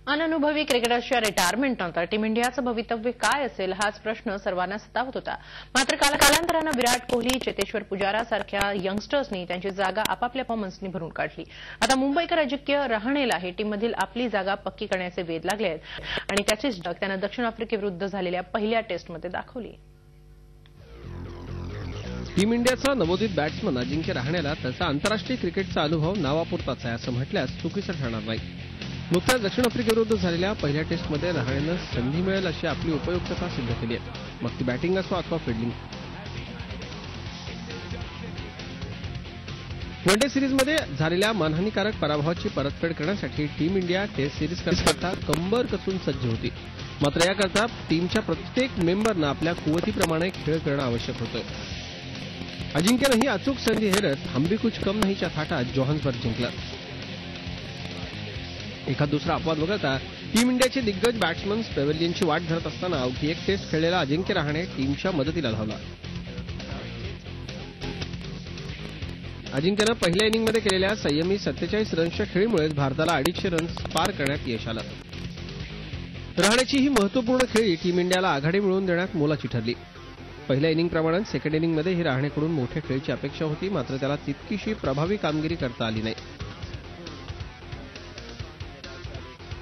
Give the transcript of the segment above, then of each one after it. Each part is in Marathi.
अननुभवी क्रिकेटर्सच्या रिटायरमेंटनंतर टीम इंडियाचं भवितव्य काय असेल हाच प्रश्न सर्वांना सतावत होता। मात्र कालांतरानं विराट कोहली, चेतेश्वर पुजारा सारख्या यंगस्टर्सनी त्यांची जागा आपापल्या परफॉर्मन्सनी भरून काढली। आता मुंबईकर अजिंक्य रहाणेला हे टीममधील आपली जागा पक्की करण्याचे वेध लागले आहेत आणि त्याचीच झलक त्यानं दक्षिण आफ्रिकेविरुद्ध झालेल्या पहिल्या टेस्टमध्ये दाखवली। टीम इंडियाचा नवोदित बॅट्समन अजिंक्य रहाणेला त्याचा आंतरराष्ट्रीय क्रिकेटचा अनुभव नावापुरताच आहे असं म्हटल्यास चुकीचं ठरणार नाही। नुकत्याच दक्षिण आफ्रिकेविरुद्ध झालेल्या पहिल्या टेस्टमध्ये रहाणेनं संधी मिळेल अशी आपली उपयुक्तता सिद्ध केली आहे, मग ती बॅटिंग असो अथवा फिल्डिंग। वन डे सिरीजमध्ये झालेल्या मानहानीकारक पराभवाची परतफेड करण्यासाठी टीम इंडिया टेस्ट सिरीज करता कंबर कसून सज्ज होती। मात्र याकरता टीमच्या प्रत्येक मेंबरनं आपल्या कुवतीप्रमाणे खेळ करणं आवश्यक होतं। अजिंक्यनं ही अचूक संधी हेरत हम भी कुछ कम नहीच्या थाटात जोहान्सबर्ग जिंकलं। एखाद दुसरा अपवाद वगळता टीम इंडियाचे दिग्गज बॅट्समन पेव्हिलियनची वाट धरत असताना अवघी एक टेस्ट खेळलेला अजिंक्य रहाणे टीमच्या मदतीला धावला। अजिंक्यनं पहिल्या इनिंगमध्ये केलेल्या संयमी 47 रन्सच्या खेळीमुळे भारताला 250 रन्स पार करण्यात यश आलं। रहाणेची ही महत्त्वपूर्ण खेळी टीम इंडियाला आघाडी मिळवून देण्यात मोलाची ठरली। पहिल्या इनिंगप्रमाणेच सेकंड इनिंगमध्ये ही रहाणेकडून मोठ्या खेळीची अपेक्षा होती, मात्र त्याला तितकीशी प्रभावी कामगिरी करता आली नाही।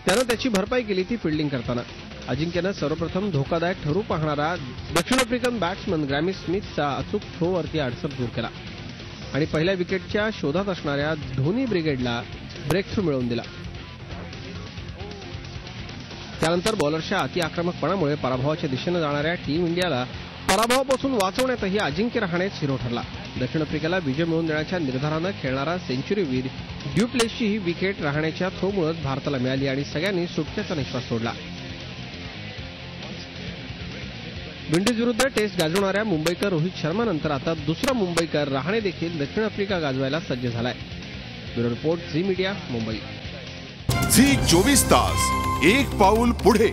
त्यानं त्याची भरपाई केली ती फिल्डिंग करताना। अजिंक्यनं सर्वप्रथम धोकादायक ठरू पाहणारा दक्षिण आफ्रिकन बॅट्समन ग्रॅमी स्मिथचा अचूक थ्रोवरती अडसर दूर केला आणि पहिल्या विकेटच्या शोधात असणाऱ्या धोनी ब्रिगेडला ब्रेक थ्रू मिळवून दिला। त्यानंतर बॉलरच्या अति आक्रमकपणामुळे पराभवाच्या दिशेनं जाणाऱ्या टीम इंडियाला पराभवापासून वाचवण्यातही अजिंक्य रहाणेच हिरो ठरला। दक्षिण आफ्रिकेला विजय मिळवून देण्याच्या निर्धारानं खेळणारा सेंचुरीवीर ड्यू प्लेसची ही विकेट रहाणेच्या थ्रोमुळेच भारताला मिळाली आणि सगळ्यांनी सुटकेचा निश्वास सोडला। विंडीज विरुद्ध टेस्ट गाजवणाऱ्या मुंबईकर रोहित शर्मानंतर आता दुसरा मुंबईकर रहाणे देखील दक्षिण आफ्रिका गाजवायला सज्ज झालाय। Bureau report, Zee Media, Mumbai. झी 24 तास, एक पाऊल पुढे।